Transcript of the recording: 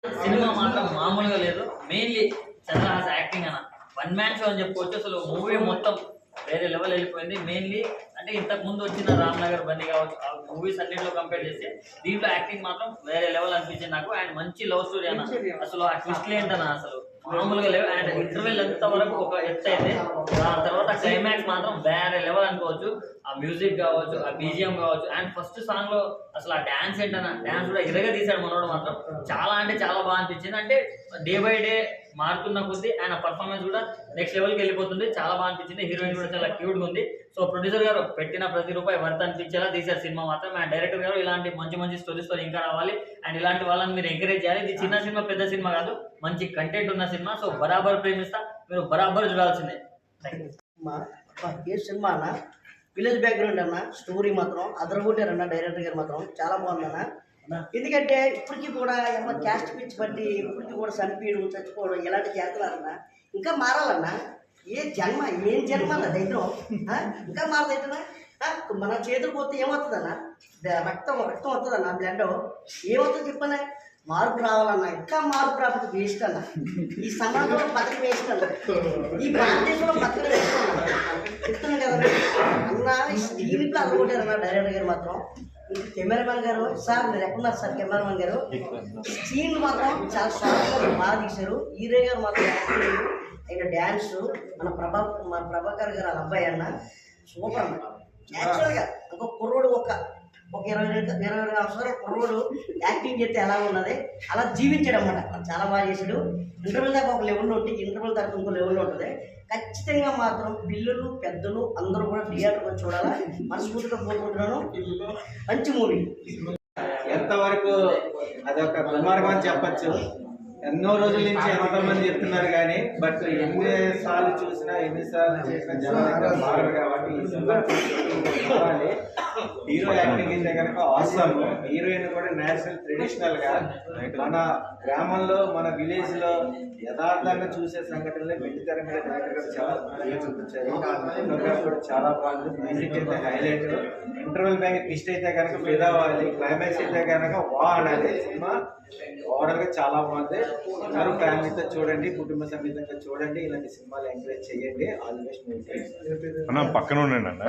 Cinema మాత్రం మామూలుగా లేదు. మెయిన్లీ చంద్రహాస్ యాక్టింగ్ అన్న వన్ మ్యాన్ షో అని చెప్పుకోవచ్చు. అసలు మూవీ మొత్తం వేరే లెవెల్ వెళ్ళిపోయింది. మెయిన్లీ అంటే ఇంతకు ముందు వచ్చిన రామ్ నగర్ బండి కావచ్చు, ఆ మూవీస్ అన్నింటిలో కంపేర్ చేస్తే దీంట్లో యాక్టింగ్ మాత్రం వేరే లెవెల్ అనిపించింది నాకు. అండ్ మంచి లవ్ స్టోరీ అన్న. అసలు ఆ ట్విస్ట్లు ఏంటన్నా అసలు మామూలుగా లేవు. అండ్ ఇంటర్వెల్ ఎంత వరకు ఒక ఎత్తు అయితే దాని తర్వాత క్లైమాక్స్ మాత్రం వేరే లెవెల్ అనుకోవచ్చు. ఆ మ్యూజిక్ కావచ్చు, ఆ బీజిఎం కావచ్చు, అండ్ ఫస్ట్ సాంగ్ లో అసలు ఆ డాన్స్ ఏంటన్నా, డాన్స్ కూడా ఇరగా తీశాడు మనోడు మాత్రం. చాలా అంటే చాలా బాగా అనిపించింది. అంటే డే బై డే మారుతున్న కొద్దీ ఆయన పర్ఫార్మెన్స్ కూడా నెక్స్ట్ లెవెల్కి వెళ్ళిపోతుంది. చాలా బాగా అనిపించింది. హీరోయిన్ కూడా చాలా క్యూట్గా ఉంది. సో ప్రొడ్యూసర్ గారు పెట్టిన ప్రతి రూపాయి వర్త్ అనిపించేలా తీశారు సినిమా మాత్రం. అండ్ డైరెక్టర్ గారు ఇలాంటి మంచి మంచి స్టోరీస్తో ఇంకా రావాలి. అండ్ ఇలాంటి వాళ్ళని మీరు ఎంకరేజ్ చేయాలి. ఇది చిన్న సినిమా పెద్ద సినిమా కాదు, మంచి కంటెంట్ ఉన్న సినిమా. సో బరాబర్ ప్రేమిస్తా, మీరు బరాబర్ చూడాల్సిందే. ఏ సినిమా అన్న విలేజ్ బ్యాక్గ్రౌండ్ అన్న, స్టోరీ మాత్రం అదరగొట్టారన్న. డైరెక్టర్ గారు మాత్రం చాలా బాగుందన్న. ఎందుకంటే ఇప్పటికీ కూడా ఏమో క్యాస్ట్ పిచ్ బట్టి ఇప్పటికీ కూడా చనిపోయడం చచ్చిపోవడం ఇలాంటి చేస్తున్నారన్న. ఇంకా మారాలన్నా. ఏం జన్మ అన్న దైత్రం ఇంకా మారదైతేనా. మన చేతులు పోతే ఏమవుతుందన్న? రక్తం వస్తుందన్న, బ్లడ్ ఏమవుతుంది చెప్పన్నా. మార్పు రావాలన్నా. ఇంకా మార్పు రాకపోతే వేస్ట్ అన్న. ఈ సమాజంలో బతక వేస్ట్ అన్న. ఈ భారతదేశంలో బతక వేస్ట్ అన్న. చెప్తున్నాను కదన్నా అన్న. దీంట్లో అనుకుంటారన్న డైరెక్టర్ గారు మాత్రం. కెమెరామెన్ గారు సార్ మీరు ఎక్కడున్నారు సార్? కెమెరామెన్ గారు సీన్ మాత్రం చాలా స్ట్రాంగ్గా బాగా తీశారు. హీరో గారు మాత్రం యాక్టింగ్, ఆయన డ్యాన్స్, మన ప్రభాకర్ గారు వాళ్ళ అబ్బాయి అన్న సూపర్ అన్న. న్యాచురల్గా ఒక కుర్రోడు ఒక 20 సంవత్సరాల కుర్రోడు యాక్టింగ్ చేస్తే ఎలా ఉన్నది అలా జీవించాడు అన్నమాట. చాలా బాగా చేశాడు. ఇంటర్వెల్ దాకా ఒక లెవెల్లో ఉంటుంది, ఇంటర్వెల్ తర్వాత ఇంకో లెవెల్లో ఉంటుంది. ఖచ్చితంగా మాత్రం పిల్లలు పెద్దలు అందరూ కూడా థియేటర్కి వచ్చి చూడాలా మనస్ఫూర్తిగా కోరుకుంటున్నాను. మంచి మూవీ. ఎంతవరకు అదొక దుర్మార్గం అని చెప్పచ్చు. ఎన్నో రోజుల నుంచి ఎంతమంది చెప్తున్నారు కానీ బట్ ఎన్నిసార్లు చేసిన జనాలు మారరు కాబట్టి ఈ సినిమా మారాలి. హీరో యాక్టింగ్ అయితే కనుక ఆసమ్, హీరోయిన్ కూడా నేచురల్ ట్రెడిషనల్ గా మన గ్రామంలో మన విలేజ్ లో యథార్థంగా చూసే సంఘటనలే వెండి తెర మీద డైరెక్టర్ చాలా చూపించారు. కూడా చాలా బాగుంది. మ్యూజిక్ అయితే హైలైట్. ఇంటర్వెల్ బ్యాంక్ ట్విస్ట్ అయితే కనుక ఫిదావాలి, క్లైమాక్స్ అయితే కనుక వా అనాలి. సినిమా ఓవరాల్ గా చాలా బాగుంది. అందరూ ఫ్యామిలీతో చూడండి, కుటుంబ సమేతంగా చూడండి. ఇలాంటి సినిమాలు ఎంకరేజ్ చేయండి. All the best movie. పక్కన ఉండండి అన్న.